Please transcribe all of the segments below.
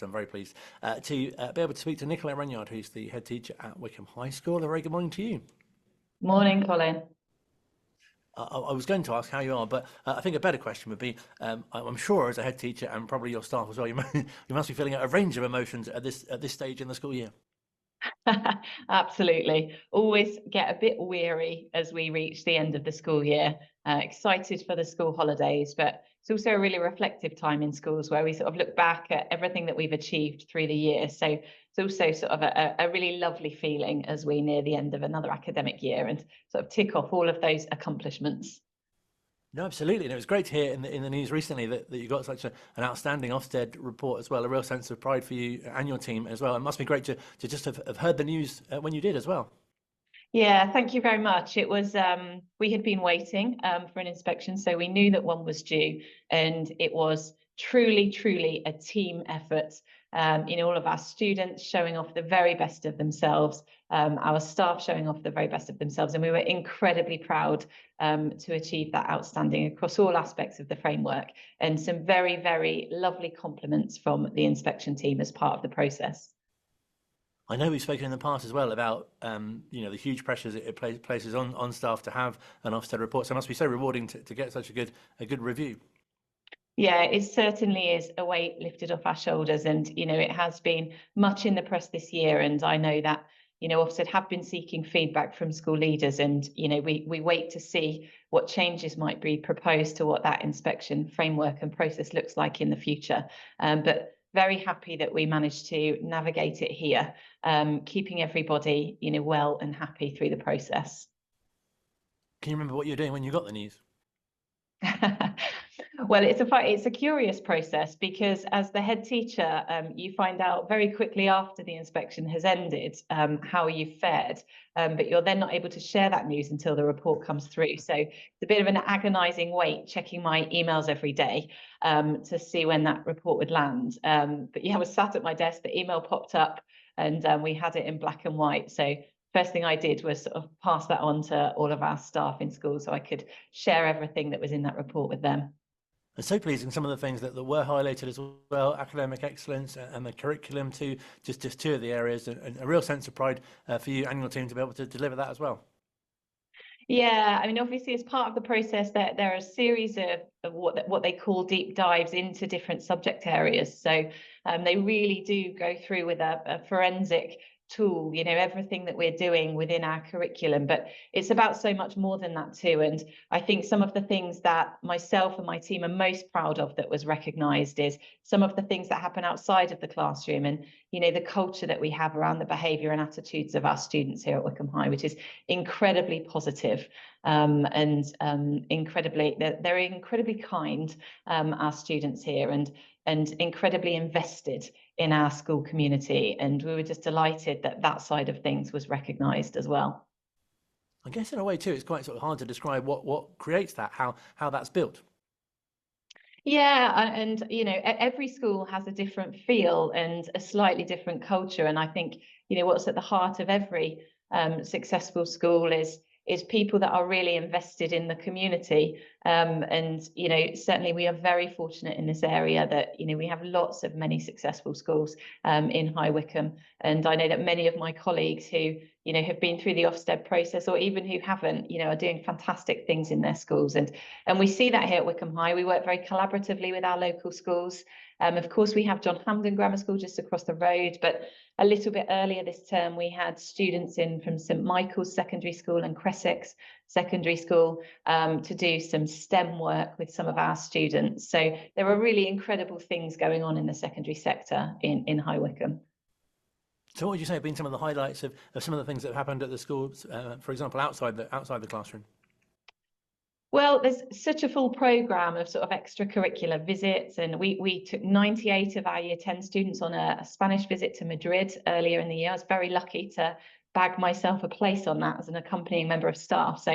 I'm very pleased to be able to speak to Nicola Renyard, who's the head teacher at Wycombe High School. A very good morning to you. Morning, Colin. I was going to ask how you are, but I think a better question would be, I'm sure as a head teacher and probably your staff as well, you must be feeling a range of emotions at this stage in the school year. Absolutely. Always get a bit weary as we reach the end of the school year. Excited for the school holidays, but it's also a really reflective time in schools where we sort of look back at everything that we've achieved through the year. So it's also sort of a really lovely feeling as we near the end of another academic year and sort of tick off all of those accomplishments. No, absolutely. And it was great to hear in the news recently that you got such an outstanding Ofsted report as well, a real sense of pride for you and your team as well. It must be great to just have heard the news when you did as well. Yeah, thank you very much. It was, we had been waiting for an inspection, so we knew that one was due, and it was truly a team effort. All of our students showing off the very best of themselves, our staff showing off the very best of themselves, and we were incredibly proud to achieve that outstanding across all aspects of the framework, and some very lovely compliments from the inspection team as part of the process. I know we've spoken in the past as well about the huge pressures it places on staff to have an Ofsted report. So it must be so rewarding to get such a good review. Yeah, it certainly is a weight lifted off our shoulders, and it has been much in the press this year. And I know that Ofsted have been seeking feedback from school leaders, and we wait to see what changes might be proposed to what that inspection framework and process looks like in the future. But very happy that we managed to navigate it here, keeping everybody well and happy through the process. Can you remember what you were doing when you got the news? Well, it's a curious process because as the head teacher, you find out very quickly after the inspection has ended how you've fared, but you're then not able to share that news until the report comes through. So it's a bit of an agonising wait, checking my emails every day to see when that report would land. But yeah, I was sat at my desk, the email popped up, and we had it in black and white. So first thing I did was sort of pass that on to all of our staff in school so I could share everything that was in that report with them. And so pleasing, some of the things that were highlighted as well, academic excellence and the curriculum too, just two of the areas, and a real sense of pride for you and your team to be able to deliver that as well. Yeah, I mean, obviously, as part of the process, there are a series of what they call deep dives into different subject areas. So they really do go through with a forensic tool, everything that we're doing within our curriculum. But it's about so much more than that too. And I think some of the things that myself and my team are most proud of that was recognised is some of the things that happen outside of the classroom, and the culture that we have around the behaviour and attitudes of our students here at Wycombe High, which is incredibly positive, and they're incredibly kind, our students here, and incredibly invested in our school community. And we were just delighted that that side of things was recognised as well. I guess in a way too, it's quite sort of hard to describe what creates that, how that's built. Yeah, and every school has a different feel and a slightly different culture. And I think what's at the heart of every successful school is people that are really invested in the community. And certainly we are very fortunate in this area that we have many successful schools in High Wycombe. And I know that many of my colleagues who have been through the Ofsted process, or even who haven't, are doing fantastic things in their schools. And we see that here at Wycombe High. We work very collaboratively with our local schools. Of course, we have John Hampden Grammar School just across the road, but a little bit earlier this term, we had students in from St Michael's Secondary School and Cressex Secondary School to do some STEM work with some of our students. So there are really incredible things going on in the secondary sector in High Wycombe. So what would you say have been some of the highlights of some of the things that have happened at the schools, for example, outside the classroom? Well, there's such a full programme of sort of extracurricular visits, and we took 98 of our Year 10 students on a Spanish visit to Madrid earlier in the year. I was very lucky to bag myself a place on that as an accompanying member of staff. So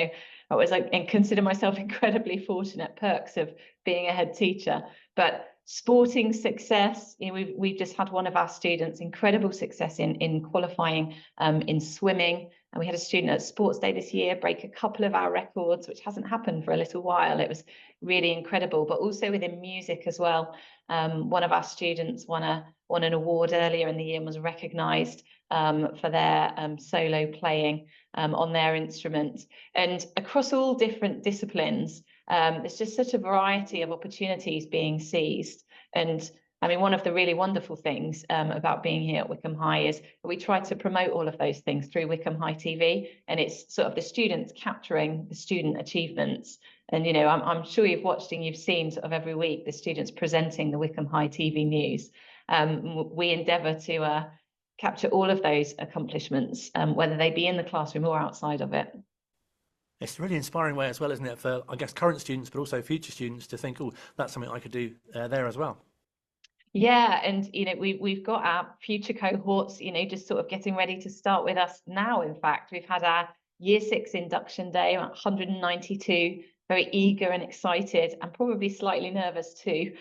I was and consider myself incredibly fortunate, perks of being a head teacher. But sporting success, we've just had one of our students incredible success in qualifying in swimming. And we had a student at Sports Day this year break a couple of our records, which hasn't happened for a little while. It was really incredible, but also within music as well. One of our students won an award earlier in the year and was recognised for their solo playing on their instrument. And across all different disciplines, there's just such a variety of opportunities being seized. And I mean, one of the really wonderful things about being here at Wycombe High is we try to promote all of those things through Wycombe High TV, and it's sort of the students capturing the student achievements. And, you know, I'm sure you've watched and you've seen sort of every week the students presenting the Wycombe High TV news. We endeavour to capture all of those accomplishments, whether they be in the classroom or outside of it. It's a really inspiring way as well, isn't it, for, I guess, current students, but also future students to think, oh, that's something I could do there as well. Yeah, and you know, we've got our future cohorts, you know, just sort of getting ready to start with us now. In fact, we've had our Year 6 induction day, 192 very eager and excited, and probably slightly nervous too.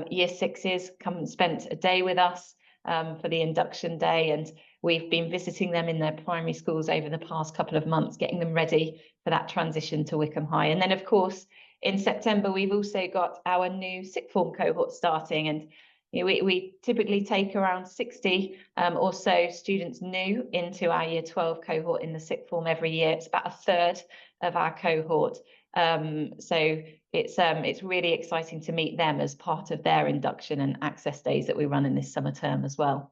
Year 6s come and spent a day with us for the induction day, and we've been visiting them in their primary schools over the past couple of months, getting them ready for that transition to Wycombe High. And then, of course, in September, we've also got our new sixth form cohort starting, and you know, we typically take around 60 or so students new into our Year 12 cohort in the sixth form every year. It's about a third of our cohort. So it's really exciting to meet them as part of their induction and access days that we run in this summer term as well.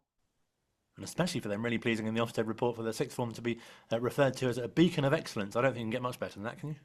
And especially for them, really pleasing in the Ofsted report for the sixth form to be referred to as a beacon of excellence. I don't think you can get much better than that, can you?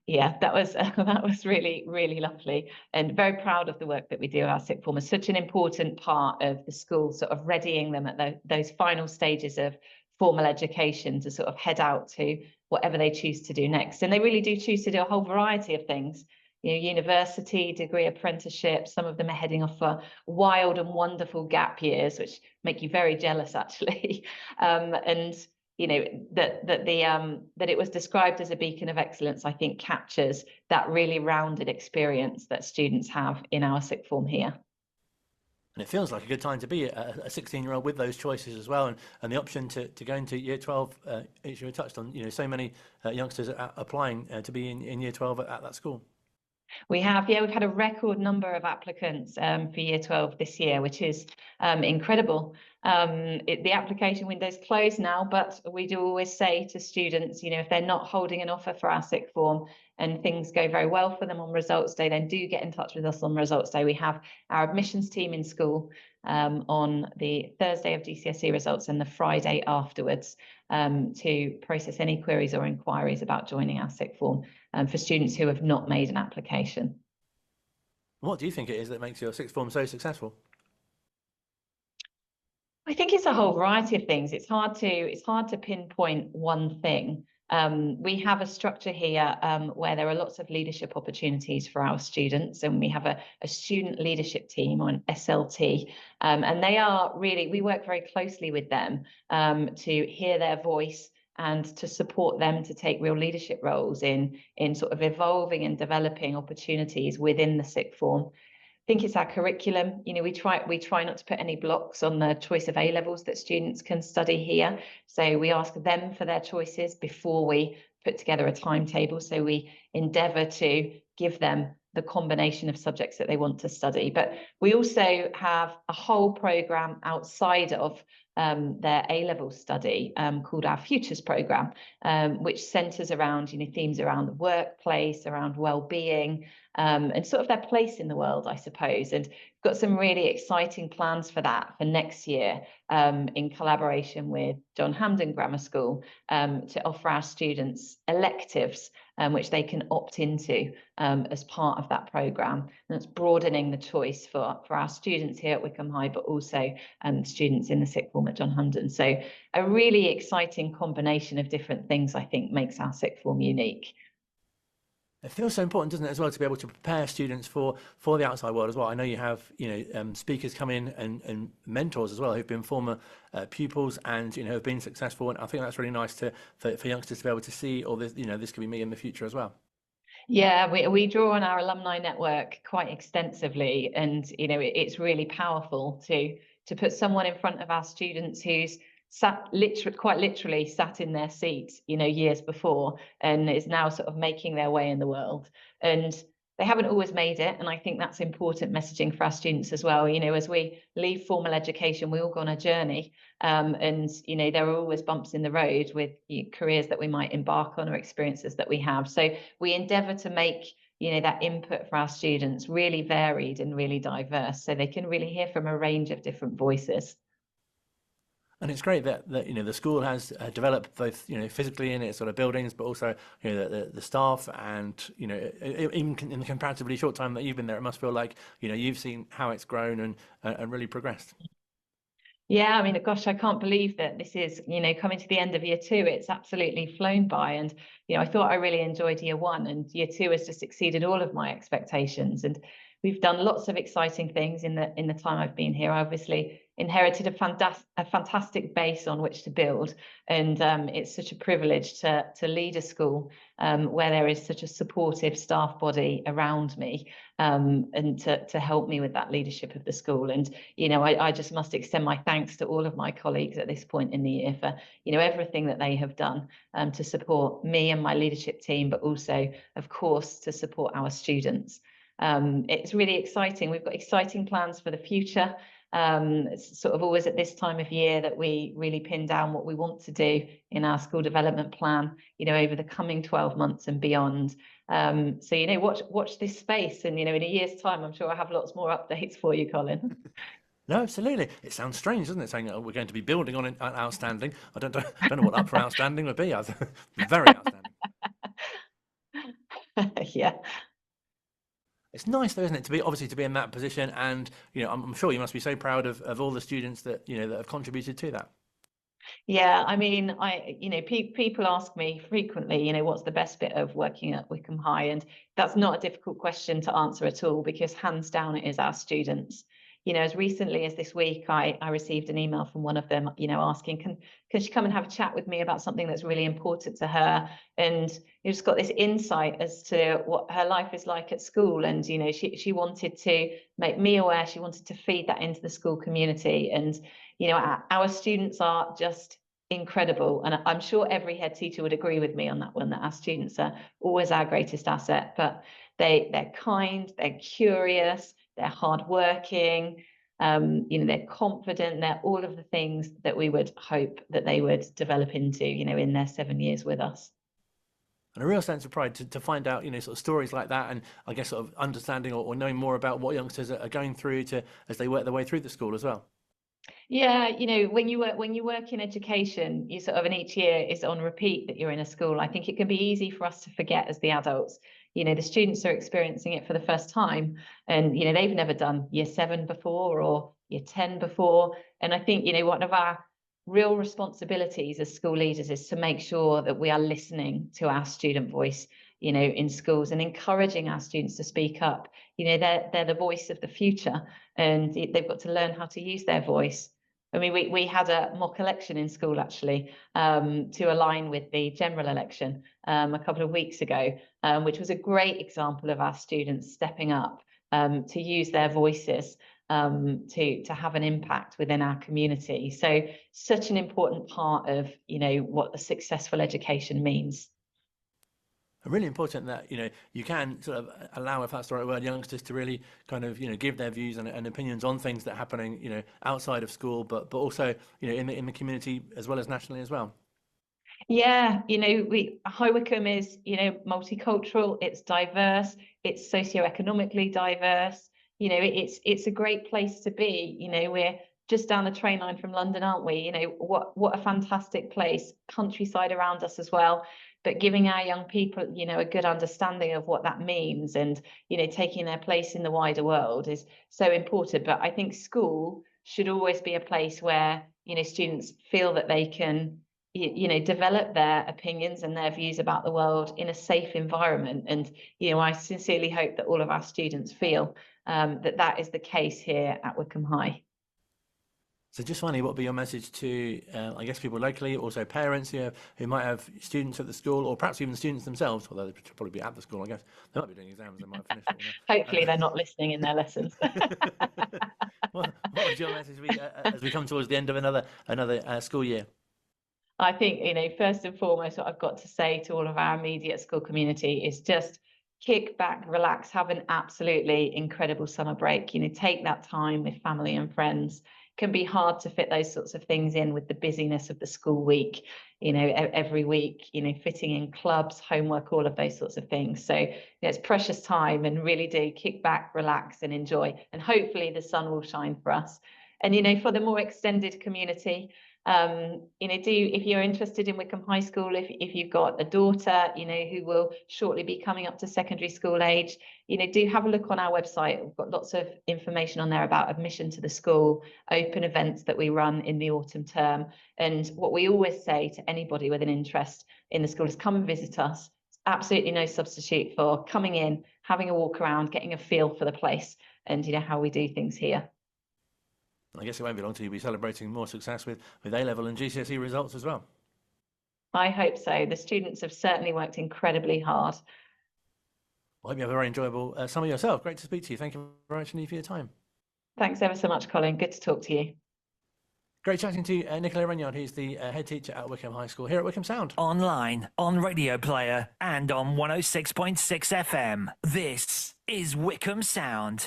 Yeah, that was really, really lovely, and very proud of the work that we do at our sixth form. It's such an important part of the school, sort of readying them at those final stages of formal education to sort of head out to whatever they choose to do next. And they really do choose to do a whole variety of things. You know, university, degree, apprenticeship. Some of them are heading off for wild and wonderful gap years, which make you very jealous, actually. And you know, that it was described as a beacon of excellence, I think captures that really rounded experience that students have in our sixth form here. And it feels like a good time to be a 16-year-old with those choices as well, and the option to go into Year 12, as you touched on, you know, so many youngsters are applying to be in Year 12 at that school. We've had a record number of applicants for Year 12 this year, which is incredible. The application window's closed now, but we do always say to students, you know, if they're not holding an offer for our sixth form and things go very well for them on results day, then do get in touch with us on results day. We have our admissions team in school on the Thursday of GCSE results and the Friday afterwards to process any queries or inquiries about joining our sixth form for students who have not made an application. What do you think it is that makes your sixth form so successful? I think it's a whole variety of things. It's hard to pinpoint one thing. We have a structure here where there are lots of leadership opportunities for our students, and we have a student leadership team, or an SLT, and they are really, we work very closely with them to hear their voice and to support them to take real leadership roles in sort of evolving and developing opportunities within the sixth form. I think it's our curriculum. You know, we try not to put any blocks on the choice of A levels that students can study here. So we ask them for their choices before we put together a timetable. So we endeavour to give them the combination of subjects that they want to study. But we also have a whole programme outside of their A-level study called our Futures programme, which centres around, you know, themes around the workplace, around well-being, and sort of their place in the world, I suppose. And we've got some really exciting plans for that for next year in collaboration with John Hampden Grammar School to offer our students electives which they can opt into as part of that programme. And it's broadening the choice for our students here at Wycombe High, but also students in the sixth form at John Hampden. So a really exciting combination of different things, I think, makes our sixth form unique. It feels so important, doesn't it, as well, to be able to prepare students for the outside world as well. I know you have, you know, speakers come in and mentors as well who've been former pupils and, you know, have been successful. And I think that's really nice for youngsters to be able to see, or this, you know, this could be me in the future as well. Yeah, we draw on our alumni network quite extensively, and you know, it's really powerful to put someone in front of our students who's quite literally sat in their seats, years before, and is now sort of making their way in the world. And they haven't always made it, and I think that's important messaging for our students as well. As we leave formal education, we all go on a journey, and there are always bumps in the road with careers that we might embark on or experiences that we have. So we endeavour to make that input for our students really varied and really diverse, so they can really hear from a range of different voices. And it's great that the school has developed both physically in its sort of buildings, but also the staff, and even in the comparatively short time that you've been there, it must feel like you've seen how it's grown and really progressed. Yeah, I mean, gosh, I can't believe that this is coming to the end of year 2. It's absolutely flown by, and I thought I really enjoyed year 1, and year 2 has just exceeded all of my expectations. And we've done lots of exciting things in the time I've been here. I obviously inherited a fantastic base on which to build, and it's such a privilege to lead a school where there is such a supportive staff body around me, and to help me with that leadership of the school. And I just must extend my thanks to all of my colleagues at this point in the year for everything that they have done to support me and my leadership team, but also, of course, to support our students. It's really exciting. We've got exciting plans for the future. It's sort of always at this time of year that we really pin down what we want to do in our school development plan, over the coming 12 months and beyond. So, watch this space, and, in a year's time, I'm sure I'll have lots more updates for you, Colin. No, absolutely. It sounds strange, doesn't it, saying that we're going to be building on an outstanding. I don't know what up for outstanding would be. Very outstanding. Yeah. It's nice though, isn't it, to be in that position, and I'm sure you must be so proud of all the students that that have contributed to that. Yeah, I mean, people ask me frequently, what's the best bit of working at Wycombe High? And that's not a difficult question to answer at all, because hands down it is our students. As recently as this week, I received an email from one of them, asking, can she come and have a chat with me about something that's really important to her? And you just got this insight as to what her life is like at school. And, she wanted to make me aware, she wanted to feed that into the school community. And, our students are just incredible. And I'm sure every head teacher would agree with me on that one, that our students are always our greatest asset. But they're kind, they're curious, they're hardworking, they're confident, they're all of the things that we would hope that they would develop into, in their 7 years with us. And a real sense of pride to find out, sort of stories like that, and I guess sort of understanding or knowing more about what youngsters are going through as they work their way through the school as well. Yeah, when you work in education, you sort of, and each year is on repeat that you're in a school. I think it can be easy for us to forget as the adults. The students are experiencing it for the first time, and they've never done year 7 before or year 10 before. And I think one of our real responsibilities as school leaders is to make sure that we are listening to our student voice, in schools, and encouraging our students to speak up. They're the voice of the future, and they've got to learn how to use their voice. I mean, we had a mock election in school, actually, to align with the general election a couple of weeks ago, which was a great example of our students stepping up to use their voices to have an impact within our community. So such an important part of, what a successful education means. Really important that you can sort of allow, if that's the right word, youngsters to really kind of give their views and opinions on things that are happening outside of school, but also in the community as well as nationally as well. Yeah, High Wycombe is multicultural, it's diverse, it's socioeconomically diverse. It's a great place to be. We're just down the train line from London, aren't we? What a fantastic place, countryside around us as well. But giving our young people, a good understanding of what that means, and taking their place in the wider world is so important. But I think school should always be a place where students feel that they can develop their opinions and their views about the world in a safe environment. And I sincerely hope that all of our students feel that is the case here at Wycombe High. So just finally, what would be your message to, I guess, people locally, also parents who might have students at the school, or perhaps even the students themselves, although they should probably be at the school, I guess. They might be doing exams, they might have finished it. Hopefully they're not listening in their lessons. What would your message be as we come towards the end of another school year? I think, first and foremost, what I've got to say to all of our immediate school community is just kick back, relax, have an absolutely incredible summer break. Take that time with family and friends. It can be hard to fit those sorts of things in with the busyness of the school week, every week, fitting in clubs, homework, all of those sorts of things. So it's precious time, and really do kick back, relax and enjoy. And hopefully the sun will shine for us. And, for the more extended community, if you're interested in Wycombe High School, if you've got a daughter, who will shortly be coming up to secondary school age, do have a look on our website. We've got lots of information on there about admission to the school, open events that we run in the autumn term. And what we always say to anybody with an interest in the school is come and visit us. It's absolutely no substitute for coming in, having a walk around, getting a feel for the place and, how we do things here. I guess it won't be long till you'll be celebrating more success with A-level and GCSE results as well. I hope so. The students have certainly worked incredibly hard. I hope you have a very enjoyable summer yourself. Great to speak to you. Thank you very much indeed for your time. Thanks ever so much, Colin. Good to talk to you. Great chatting to Nicola Renyard, who's the head teacher at Wycombe High School here at Wycombe Sound. Online, on Radio Player and on 106.6 FM. This is Wycombe Sound.